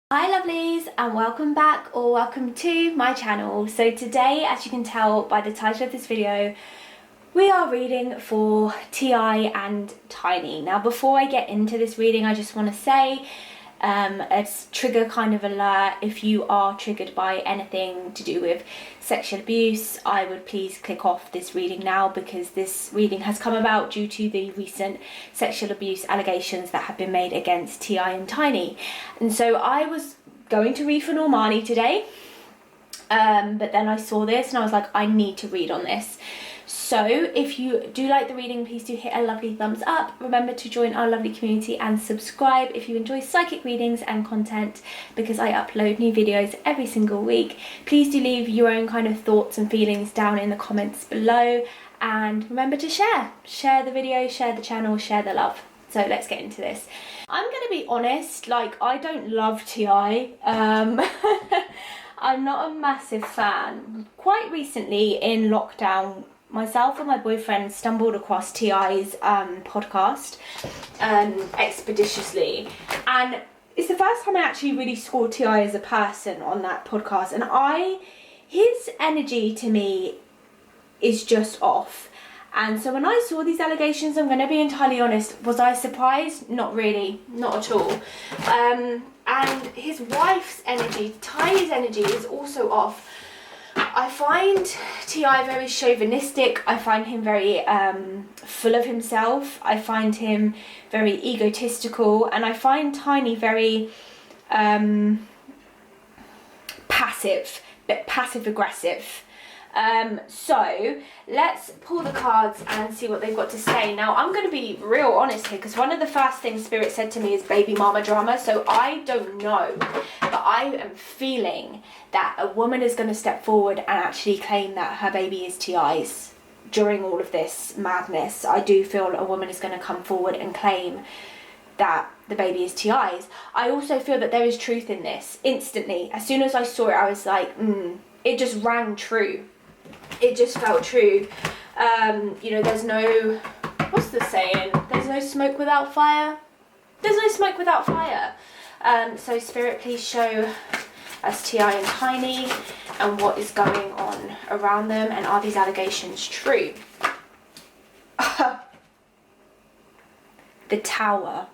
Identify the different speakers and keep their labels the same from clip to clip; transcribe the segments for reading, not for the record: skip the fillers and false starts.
Speaker 1: Hi lovelies, and welcome back or welcome to my channel. So today, as you can tell by the title of this video, we are reading for T.I. and Tiny. Now before I get into this reading, I just want to say a trigger kind of alert. If you are triggered by anything to do with sexual abuse, I would please click off this reading now, because this reading has come about due to the recent sexual abuse allegations that have been made against T.I. and Tiny. And so I was going to read for Normani today, but then I saw this and I was like, I need to read on this. So if you do like the reading, please do hit a lovely thumbs up. Remember to join our lovely community and subscribe if you enjoy psychic readings and content, because I upload new videos every single week. Please do leave your own kind of thoughts and feelings down in the comments below, and remember to share the video, share the channel, share the love. So let's get into this. I'm gonna be honest, like, I don't love T.I. I'm not a massive fan. Quite recently in lockdown, myself and my boyfriend stumbled across T.I.'s podcast, Expeditiously, and it's the first time I actually really scored T.I. as a person on that podcast, and his energy to me is just off. And so when I saw these allegations, I'm going to be entirely honest, was I surprised? Not really, not at all. And his wife's energy, Tiny's energy, is also off. I find T.I. very chauvinistic. I find him very full of himself. I find him very egotistical, and I find Tiny very passive, but passive aggressive. So let's pull the cards and see what they've got to say. Now I'm going to be real honest here, because one of the first things Spirit said to me is baby mama drama. So I don't know, but I am feeling that a woman is going to step forward and actually claim that her baby is T.I.'s during all of this madness. I do feel a woman is going to come forward and claim that the baby is T.I.'s. I also feel that there is truth in this. Instantly, as soon as I saw it, I was like, it just rang true. It just felt true. You know, there's no, what's the saying? There's no smoke without fire. There's no smoke without fire. So Spirit, please show us T.I. and Tiny and what is going on around them, and are these allegations true? The Tower.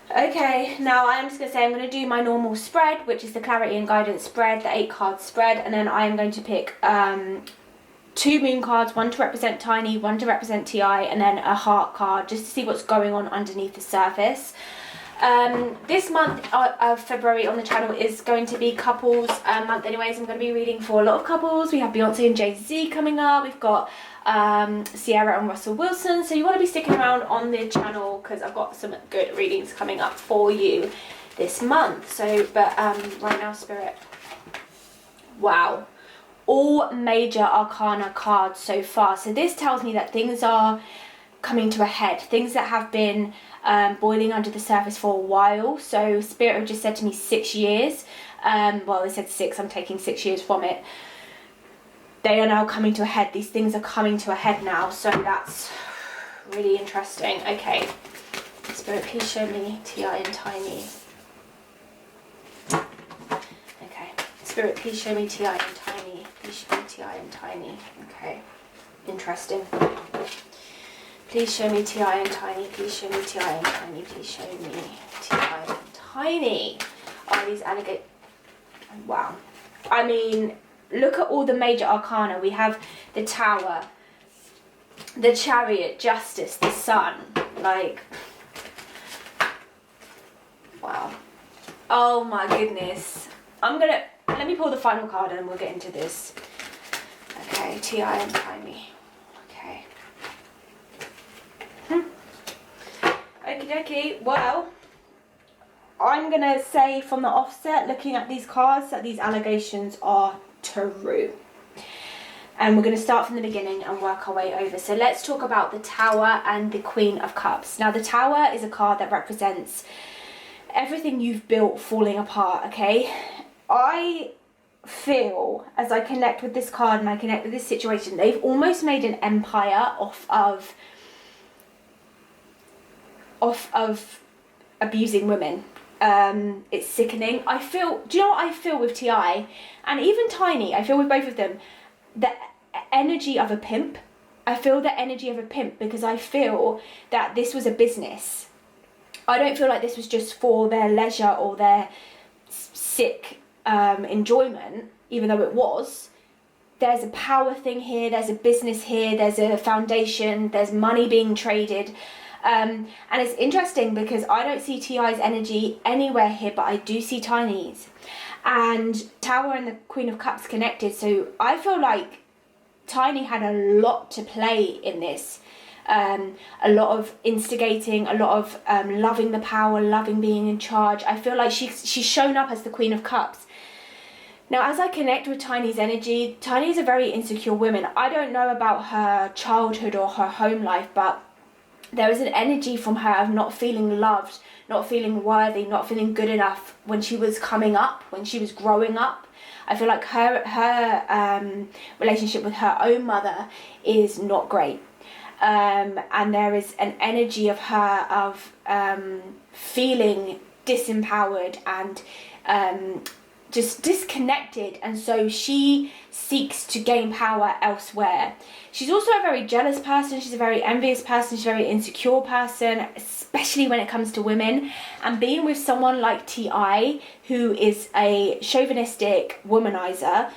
Speaker 1: Okay, now I'm just going to say I'm going to do my normal spread, which is the Clarity and Guidance spread, the 8-card spread, and then I am going to pick 2 moon cards, one to represent Tiny, one to represent T.I., and then a heart card, just to see what's going on underneath the surface. This month of February on the channel is going to be couples month anyways. I'm going to be reading for a lot of couples. We have Beyonce and Jay-Z coming up. We've got Ciara and Russell Wilson. So you want to be sticking around on the channel, because I've got some good readings coming up for you this month. So, but right now, Spirit. Wow. All major arcana cards so far. So this tells me that things are coming to a head. Things that have been boiling under the surface for a while. So Spirit have just said to me 6 years. Well, they said 6. I'm taking 6 years from it. They are now coming to a head. These things are coming to a head now. So that's really interesting. Okay. Spirit, please show me T.I. and Tiny. Okay. Spirit, please show me T.I. and Tiny. Please show me T.I. and Tiny. Okay. Interesting. Please show me T.I. and Tiny. Please show me T.I. and Tiny. Please show me T.I. and Tiny. Are these alligators? Wow. I mean, look at all the major arcana. We have the Tower, the Chariot, Justice, the Sun. Like, wow. Oh my goodness. Let me pull the final card and we'll get into this. Okay, T.I. and Tiny. Okay. Okie dokie. Well, I'm going to say from the offset, looking at these cards, that these allegations are true. And we're going to start from the beginning and work our way over. So let's talk about the Tower and the Queen of Cups. Now, the Tower is a card that represents everything you've built falling apart, okay? I feel, as I connect with this card and I connect with this situation, they've almost made an empire off of abusing women. It's sickening. Do you know what I feel with T.I. and even Tiny? I feel with both of them the energy of a pimp. I feel the energy of a pimp because I feel that this was a business. I don't feel like this was just for their leisure or their sick enjoyment, even though it was. There's a power thing here, there's a business here, there's a foundation, there's money being traded. And it's interesting because I don't see T.I.'s energy anywhere here, but I do see Tiny's. And Tower and the Queen of Cups connected, so I feel like Tiny had a lot to play in this. A lot of instigating, a lot of loving the power, loving being in charge. I feel like she's shown up as the Queen of Cups. Now, as I connect with Tiny's energy, Tiny is a very insecure woman. I don't know about her childhood or her home life, but there is an energy from her of not feeling loved, not feeling worthy, not feeling good enough when she was coming up, when she was growing up. I feel like her relationship with her own mother is not great. And there is an energy of her of feeling disempowered and just disconnected, and so she seeks to gain power elsewhere. She's also a very jealous person, she's a very envious person, she's a very insecure person, especially when it comes to women. And being with someone like T.I., who is a chauvinistic womanizer,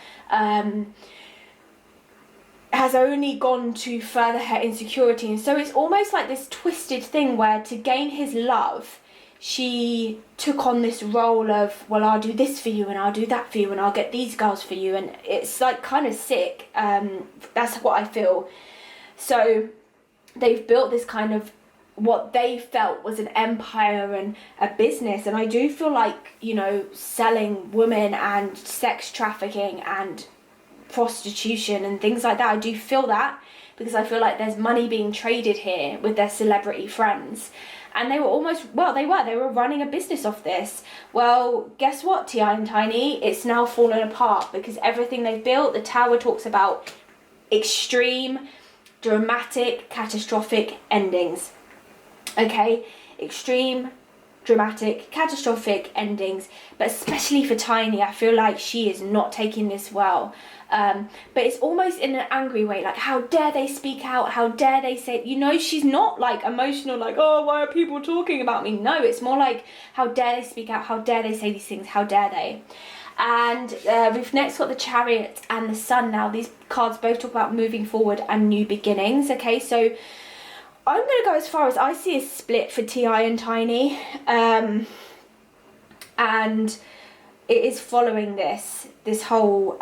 Speaker 1: has only gone to further her insecurity. And so it's almost like this twisted thing where to gain his love, she took on this role of, well, I'll do this for you and I'll do that for you and I'll get these girls for you, and it's like kind of sick. That's what I feel. So they've built this kind of what they felt was an empire and a business, and I do feel like, you know, selling women and sex trafficking and prostitution and things like that, I do feel that, because I feel like there's money being traded here with their celebrity friends. And they were almost, well, they were running a business off this. Well, guess what, T.I. and Tiny? It's now fallen apart because everything they've built, the Tower talks about extreme, dramatic, catastrophic endings. Okay? Extreme, dramatic, catastrophic endings. But especially for Tiny, I feel like she is not taking this well. But it's almost in an angry way, like, how dare they speak out, how dare they say, you know, she's not like emotional, like, oh, why are people talking about me? No, it's more like, how dare they speak out, how dare they say these things, how dare they? And we've next got the Chariot and the Sun. Now these cards both talk about moving forward and new beginnings. Okay, so I'm going to go as far as I see a split for T.I. and Tiny, and it is following this whole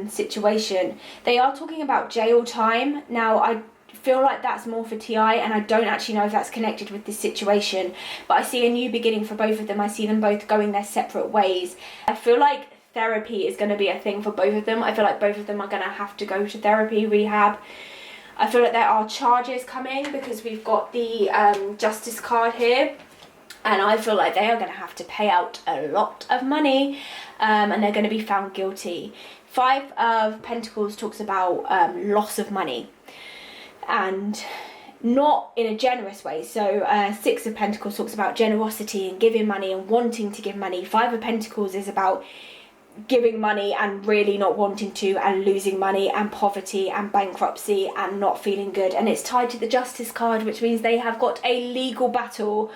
Speaker 1: situation. They are talking about jail time. Now, I feel like that's more for T.I., and I don't actually know if that's connected with this situation, but I see a new beginning for both of them. I see them both going their separate ways. I feel like therapy is going to be a thing for both of them. I feel like both of them are going to have to go to therapy, rehab. I feel like there are charges coming because we've got the Justice card here. And I feel like they are going to have to pay out a lot of money, and they're going to be found guilty. 5 of Pentacles talks about loss of money, and not in a generous way. So 6 of Pentacles talks about generosity and giving money and wanting to give money. 5 of Pentacles is about giving money and really not wanting to, and losing money and poverty and bankruptcy and not feeling good. And it's tied to the Justice card, which means they have got a legal battle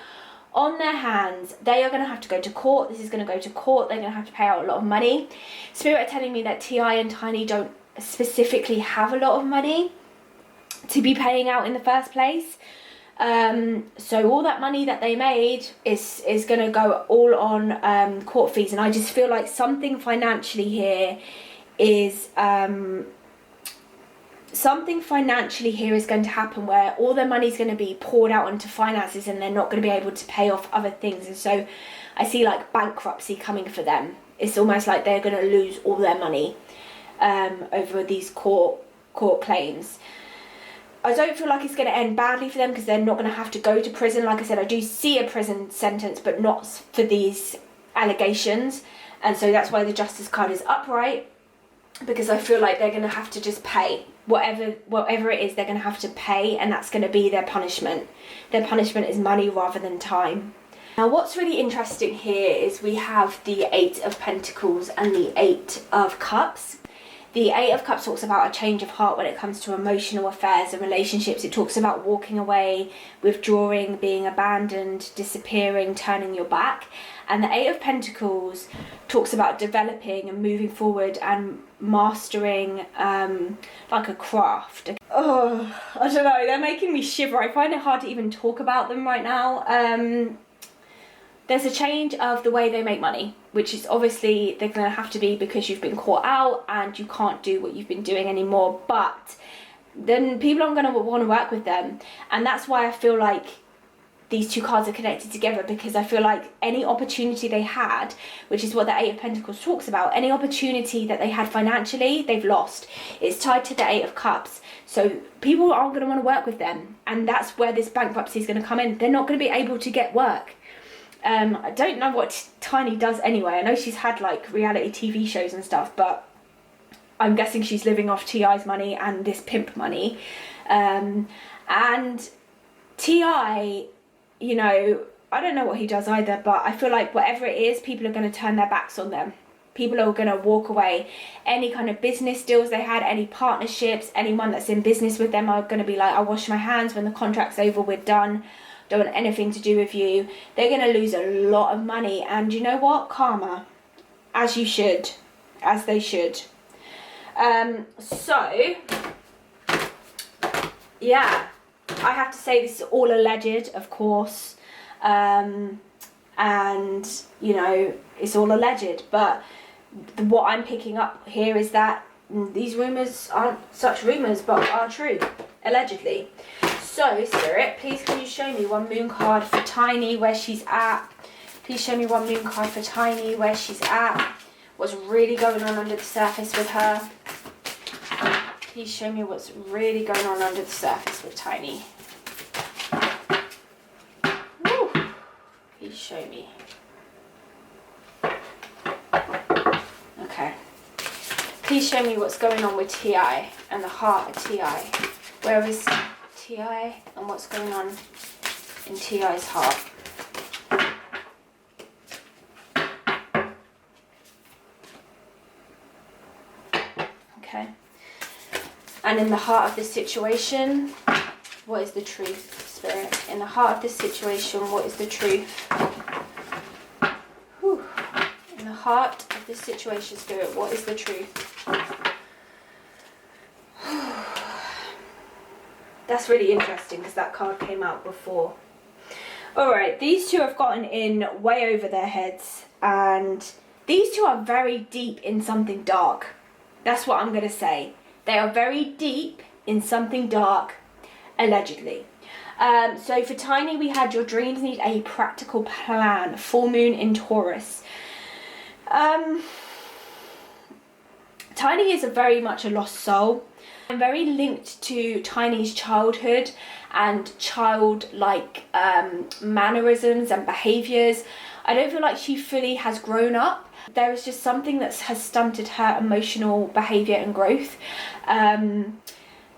Speaker 1: on their hands. They are going to have to go to court. This is going to go to court. They're going to have to pay out a lot of money. Spirit are telling me that T.I. and Tiny don't specifically have a lot of money to be paying out in the first place. So all that money that they made is going to go all on court fees. And I just feel like something financially here is going to happen where all their money is going to be poured out into finances, and they're not going to be able to pay off other things. And so I see like bankruptcy coming for them. It's almost like they're going to lose all their money over these court claims. I don't feel like it's going to end badly for them because they're not going to have to go to prison. Like I said, I do see a prison sentence, but not for these allegations. And so that's why the Justice card is upright, because I feel like they're going to have to just pay. Whatever it is, they're going to have to pay, and that's going to be their punishment. Their punishment is money rather than time. Now what's really interesting here is we have the Eight of Pentacles and the Eight of Cups. The Eight of Cups talks about a change of heart when it comes to emotional affairs and relationships. It talks about walking away, withdrawing, being abandoned, disappearing, turning your back. And the Eight of Pentacles talks about developing and moving forward and mastering like a craft. Oh, I don't know, they're making me shiver. I find it hard to even talk about them right now. There's a change of the way they make money, which is obviously they're going to have to be because you've been caught out and you can't do what you've been doing anymore. But then people aren't going to want to work with them. And that's why I feel like these two cards are connected together, because I feel like any opportunity they had, which is what the Eight of Pentacles talks about, any opportunity that they had financially, they've lost. It's tied to the Eight of Cups. So people aren't going to want to work with them. And that's where this bankruptcy is going to come in. They're not going to be able to get work. I don't know what Tiny does anyway. I know she's had like reality TV shows and stuff, but I'm guessing she's living off T.I.'s money and this pimp money. And T.I., you know, I don't know what he does either, but I feel like whatever it is, people are going to turn their backs on them. People are going to walk away. Any kind of business deals they had, any partnerships, anyone that's in business with them are going to be like, I'll wash my hands when the contract's over, we're done. Don't want anything to do with you. They're going to lose a lot of money. And you know what? Karma. As you should. As they should. So, yeah. I have to say this is all alleged, of course. And, you know, it's all alleged. But what I'm picking up here is that these rumours aren't such rumours, but are true. Allegedly. So, Spirit, please can you show me one moon card for Tiny, where she's at. Please show me one moon card for Tiny, where she's at. What's really going on under the surface with her. Please show me what's really going on under the surface with Tiny. Woo. Please show me. Okay. Please show me what's going on with T.I. and the heart of T.I. Where is T.I. and what's going on in T.I.'s heart. Okay. And in the heart of this situation, what is the truth, Spirit? In the heart of this situation, what is the truth? Whew. In the heart of this situation, Spirit, what is the truth? That's really interesting because that card came out before. Alright, these two have gotten in way over their heads, and these two are very deep in something dark. That's what I'm going to say. They are very deep in something dark, allegedly. So for Tiny, we had your dreams need a practical plan. Full moon in Taurus. Tiny is very much a lost soul. I'm very linked to Tiny's childhood and childlike mannerisms and behaviours. I don't feel like she fully has grown up. There is just something that has stunted her emotional behaviour and growth.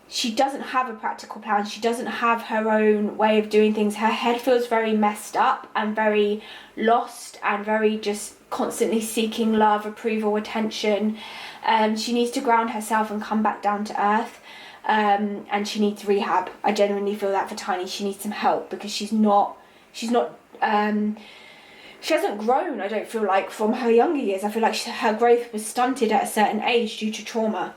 Speaker 1: She doesn't have a practical plan. She doesn't have her own way of doing things. Her head feels very messed up and very lost and very just constantly seeking love, approval, attention. She needs to ground herself and come back down to earth, and she needs rehab. I genuinely feel that for Tiny. She needs some help because she hasn't grown, I don't feel like, from her younger years. I feel like her growth was stunted at a certain age due to trauma.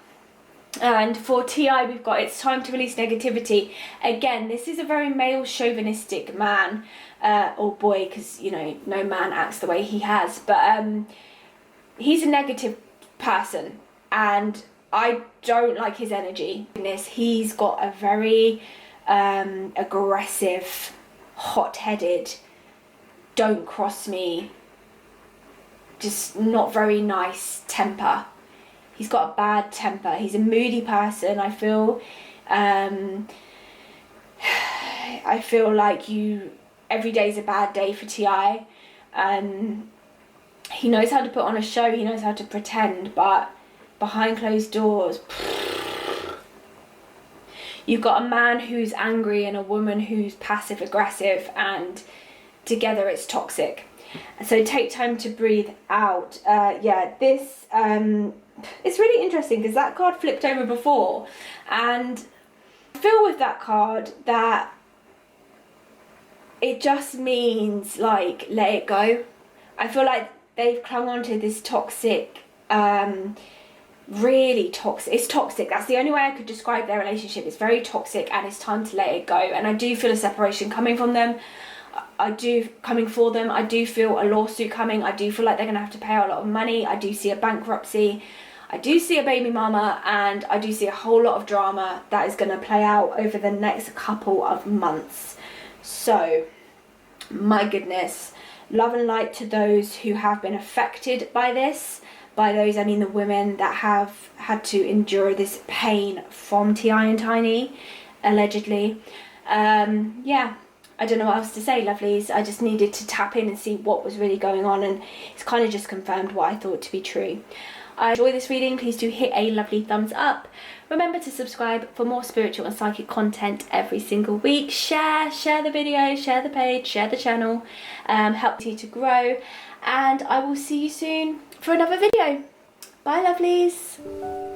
Speaker 1: And for T.I., we've got it's time to release negativity. Again, this is a very male chauvinistic man, or boy, because, you know, no man acts the way he has. But he's a negative person, and I don't like his energy. He's got a very aggressive, hot-headed, don't cross me, just not very nice temper. He's got a bad temper. He's a moody person, I feel. I feel like every day's a bad day for T.I. He knows how to put on a show, he knows how to pretend, but behind closed doors, you've got a man who's angry and a woman who's passive aggressive, and together it's toxic. So take time to breathe out. Yeah, this it's really interesting because that card flipped over before, and I feel with that card that it just means like let it go. I feel like they've clung on to this toxic, really toxic. It's toxic. That's the only way I could describe their relationship. It's very toxic, and it's time to let it go. And I do feel a separation coming from them. Coming for them. I do feel a lawsuit coming. I do feel like they're going to have to pay out a lot of money. I do see a bankruptcy. I do see a baby mama, and I do see a whole lot of drama that is going to play out over the next couple of months. So, my goodness, love and light to those who have been affected by this. By those, I mean the women that have had to endure this pain from T.I. and Tiny, allegedly. Yeah, I don't know what else to say, lovelies. I just needed to tap in and see what was really going on, and it's kind of just confirmed what I thought to be true. I enjoy this reading. Please do hit a lovely thumbs up. Remember to subscribe for more spiritual and psychic content every single week. Share the video, share the page, share the channel. Helps you to grow. And I will see you soon for another video. Bye, lovelies.